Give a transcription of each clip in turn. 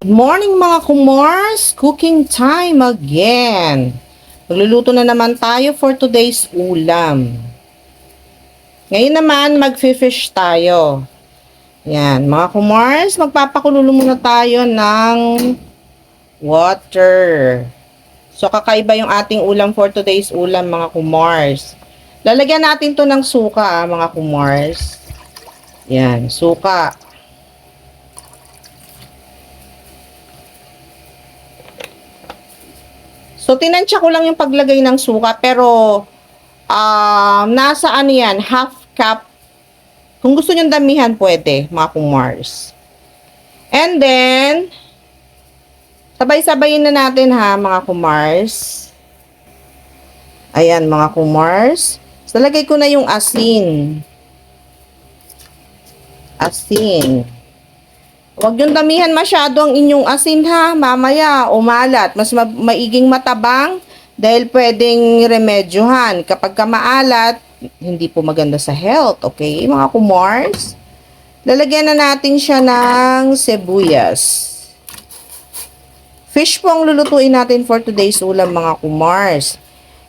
Good morning mga kumars! Cooking time again! Magluluto na naman tayo for today's ulam. Ngayon naman, mag-fish tayo. Yan, mga kumars, magpapakulo muna tayo ng water. So, kakaiba yung ating ulam for today's ulam, mga kumars. Lalagyan natin to ng suka, mga kumars. Yan, suka. So, tinansya ko lang yung paglagay ng suka, pero nasa ano yan, half cup. Kung gusto nyo damihan, pwede, mga kumars. And then, sabay-sabayin na natin ha, mga kumars. Ayan, mga kumars. So, lagay ko na yung asin. Asin. Huwag yung damihan masyado ang inyong asin ha, mamaya umalat. Mas maiging matabang dahil pwedeng remedyohan. Kapag ka maalat, hindi po maganda sa health. Okay, mga kumars? Lalagyan na natin siya ng sibuyas. Fish po ang lulutuin natin for today's ulam, mga kumars.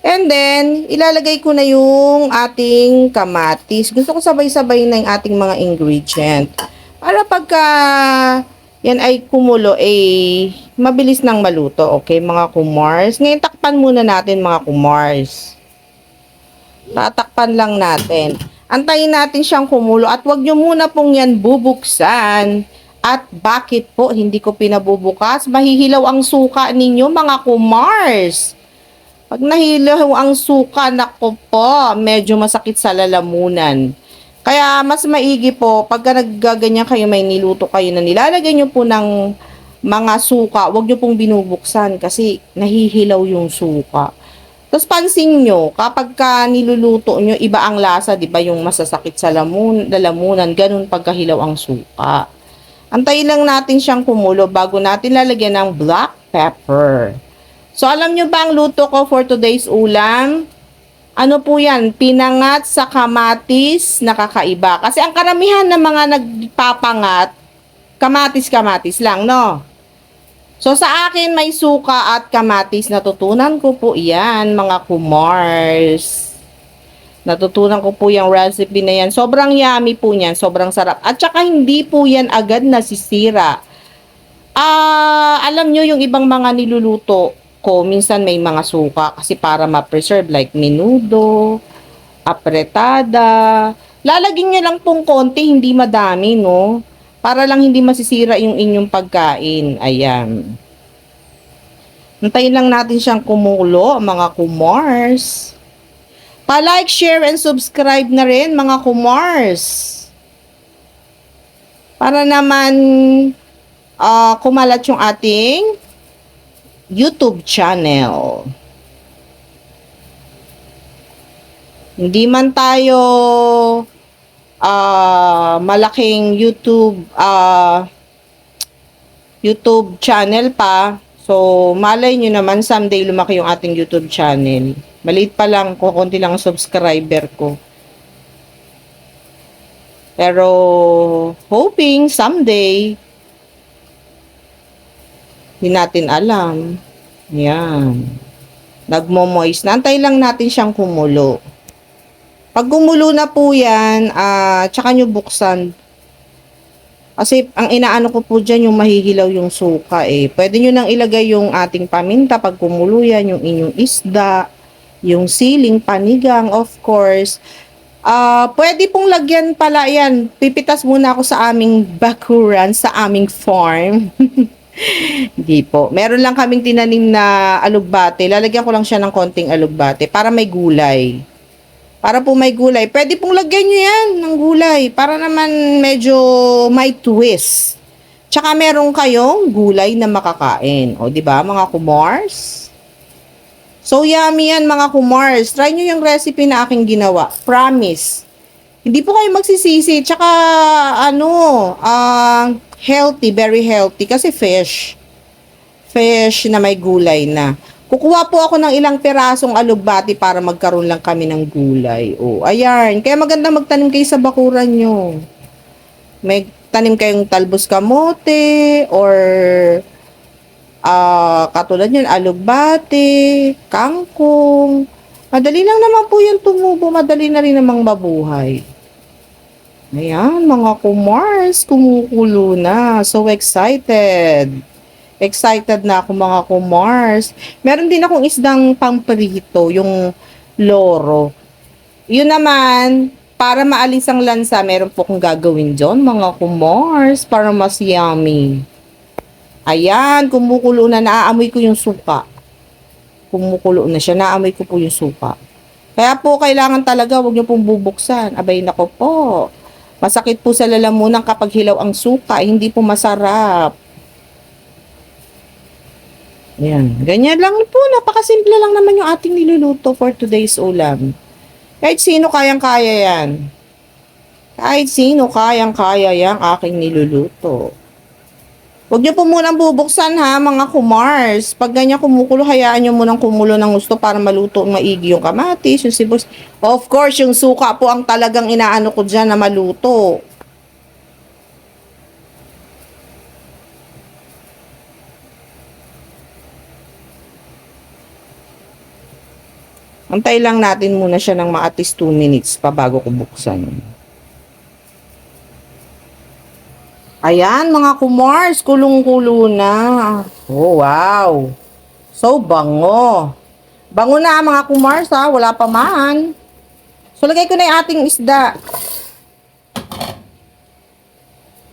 And then, ilalagay ko na yung ating kamatis. Gusto ko sabay-sabay na yung ating mga ingredient. Para pagka yan ay kumulo, mabilis nang maluto. Okay, mga kumars? Ngayon, takpan muna natin, mga kumars. Tatakpan lang natin. Antayin natin siyang kumulo at wag nyo muna pong yan bubuksan. At bakit po hindi ko pinabubukas? Mahihilaw ang suka ninyo, mga kumars. Pag nahilaw ang suka, nako po, medyo masakit sa lalamunan. Kaya mas maigi po, pagka naggaganyan kayo, may niluto kayo na nilalagay nyo po ng mga suka, wag nyo pong binubuksan kasi nahihilaw yung suka. Tapos pansin nyo, kapag ka niluluto nyo, iba ang lasa, di ba? Yung masasakit sa lalamunan, ganun pagkahilaw ang suka. Antayin lang natin siyang kumulo bago natin lalagyan ng black pepper. So, alam nyo ba ang luto ko for today's ulam? Ano po yan? Pinangat sa kamatis na kakaiba. Kasi ang karamihan ng mga nagpapangat, kamatis-kamatis lang, no? So, sa akin, may suka at kamatis. Natutunan ko po yan, mga kumars. Natutunan ko po yung recipe na yan. Sobrang yummy po yan. Sobrang sarap. At saka, hindi po yan agad nasisira. Alam nyo yung ibang mga niluluto ko, minsan may mga suka kasi para ma-preserve like menudo, apretada. Lalagyan nyo lang pong konti, hindi madami, no? Para lang hindi masisira yung inyong pagkain. Ayan. Antayin lang natin siyang kumulo, mga kumars. Pa-like, share, and subscribe na rin, mga kumars. Para naman kumalat yung ating YouTube channel. Hindi man tayo malaking YouTube channel pa. So, malay nyo naman someday lumaki yung ating YouTube channel. Maliit pa lang, kukunti lang ang subscriber ko. Pero, hoping someday, hindi natin alam. Yan. Nagmo-moist. Nantay lang natin siyang kumulo. Pag kumulo na po yan, tsaka nyo buksan. Kasi ang inaano ko po dyan, yung mahihilaw yung suka Pwede nyo nang ilagay yung ating paminta pag kumulo yan, yung inyong isda, yung siling, panigang, of course. Pwede pong lagyan pala yan. Pipitas muna ako sa aming bakuran, sa aming farm. Hindi po. Meron lang kaming tinanim na alugbate. Lalagyan ko lang siya ng konting alugbate para may gulay. Para po may gulay. Pwede pong lagyan nyo yan ng gulay. Para naman medyo may twist. Tsaka meron kayong gulay na makakain. O, di ba mga kumars? So, yummy yan mga kumars. Try nyo yung recipe na aking ginawa. Promise. Hindi po kayo magsisisi. Tsaka, healthy, very healthy. Kasi fish. Fish na may gulay na. Kukuha po ako ng ilang pirasong alugbati para magkaroon lang kami ng gulay. O, ayan. Kaya maganda magtanim kayo sa bakuran nyo. May nagtanim kayong talbos kamote or katulad yun, alugbati, kangkong. Madali lang naman po yan tumubo. Madali na rin namang mabuhay. Ayan, mga kumars, kumukulo na. So excited. Excited na ako mga kumars. Meron din akong isdang pamprito, yung loro. Yun naman, para maalis ang lansa, meron po akong gagawin dyan, mga kumars, para mas yummy. Ayan, kumukulo na, naaamoy ko yung suka. Kumukulo na siya, naamoy ko po yung suka. Kaya po, kailangan talaga, huwag niyo pong bubuksan. Abay, nako po. Masakit po sa lalamunan kapag hilaw ang suka, hindi po masarap. Ayan, ganyan lang po, napakasimple lang naman yung ating niluluto for today's ulam. Kahit sino kayang-kaya yan. Kahit sino kayang-kaya yang aking niluluto. Huwag niyo po munang bubuksan ha, mga kumars. Pag ganyan kumukulo, hayaan niyo munang kumulo ng gusto para maluto maigi yung kamatis, yung sibuyas. Of course, yung suka po ang talagang inaano ko dyan na maluto. Antay lang natin muna siya ng mga at least 2 minutes pa bago ko buksan. Ayan, mga kumars, kulong-kulo na. Oh, wow. So, bango. Bango na, mga kumars, ha. Wala pa man. So, lagay ko na yung ating isda.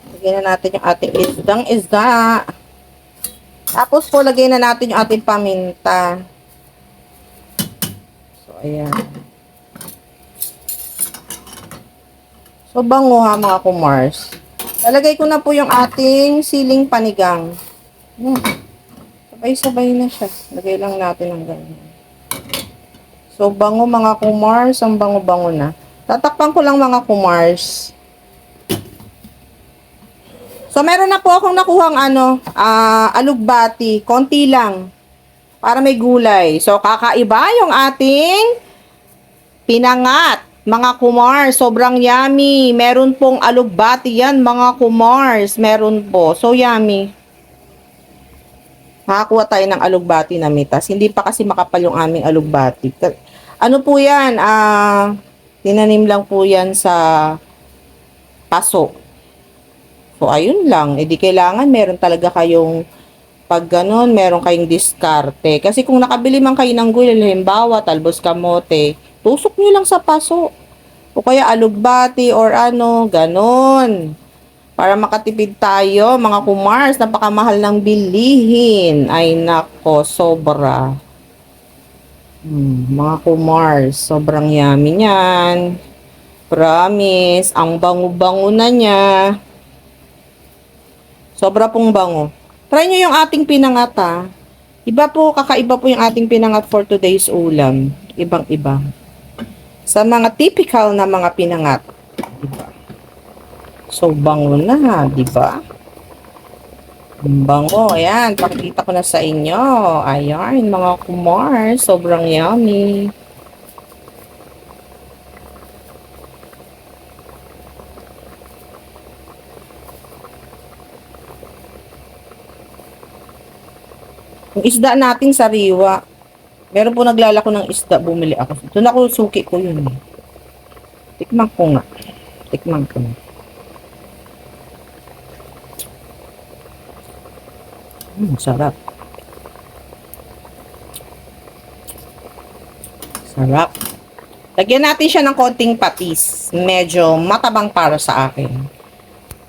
Lagay na natin yung ating isda. Tapos po, lagay na natin yung ating paminta. So, ayan. So, bango, ha, mga kumars. Lalagay ko na po yung ating siling panigang. Sabay-sabay na siya. Lagay lang natin ng ganyan. So, bango mga kumars. Ang bango-bango na. Tatakpan ko lang mga kumars. So, meron na po akong nakuhang alugbati. Konti lang. Para may gulay. So, kakaiba yung ating pinangat. Mga kumars, sobrang yummy. Meron pong alugbati yan, mga kumars. Meron po. So, yummy. Nakakuha tayo ng alugbati na mitas. Hindi pa kasi makapal yung aming alugbati. Ano po yan? Tinanim lang po yan sa paso. So, ayun lang. E di kailangan meron talaga kayong pag ganun, meron kayong diskarte. Kasi kung nakabili man kayo ng gulay, halimbawa, talbos kamote, tusok nyo lang sa paso. O kaya alugbati or ganun. Para makatipid tayo, mga kumars, napakamahal ng bilihin. Ay nako, sobra. Mga kumars, sobrang yummy niyan. Promise, ang bango-bango na niya. Sobra pong bango. Try nyo yung ating pinangat ha. Kakaiba po yung ating pinangat for today's ulam. Ibang-iba. Sa mga typical na mga pinangat. Diba? So, bango na, diba? Bango, ayan. Pakita ko na sa inyo. Ayan, mga kumars. Sobrang yummy. Yung isda natin sariwa. Meron po naglalako ng isda. Bumili ako. Doon ako suki ko yun. Tikman ko nga. Tikman ko nga. Sarap. Sarap. Lagyan natin siya ng konting patis. Medyo matabang para sa akin.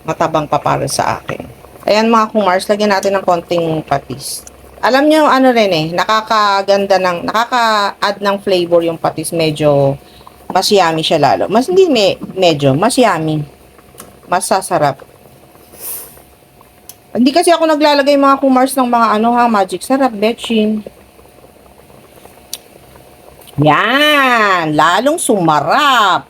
Matabang pa para sa akin. Ayan mga kumars, lagyan natin ng konting patis. Alam nyo, nakaka-add ng flavor yung patis. Medyo mas yummy siya lalo. Mas yummy. Mas sasarap. Hindi kasi ako naglalagay mga kumars ng mga magic sarap, betchin. Yan, lalong sumarap.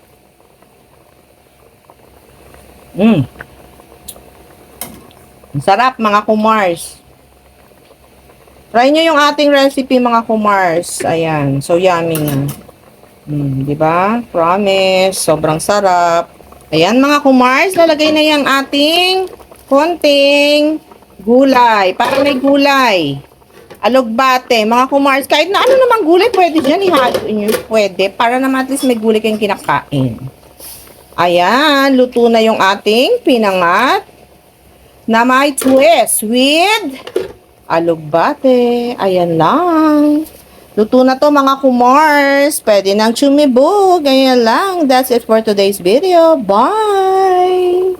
Ang sarap mga kumars. Try nyo yung ating recipe mga kumars. Ayan. So, yummy nga. Diba? Promise. Sobrang sarap. Ayan mga kumars, lalagay na yung ating konting gulay. Para may gulay. Alugbate. Mga kumars, kahit na ano namang gulay, pwede dyan ihalo nyo. Pwede. Para naman at least may gulay kayong kinakain. Ayan, luto na yung ating pinangat na may twist with alugbate. Ayan lang. Luto na to mga kumars. Pwede nang chumibog. Ayan lang. That's it for today's video. Bye!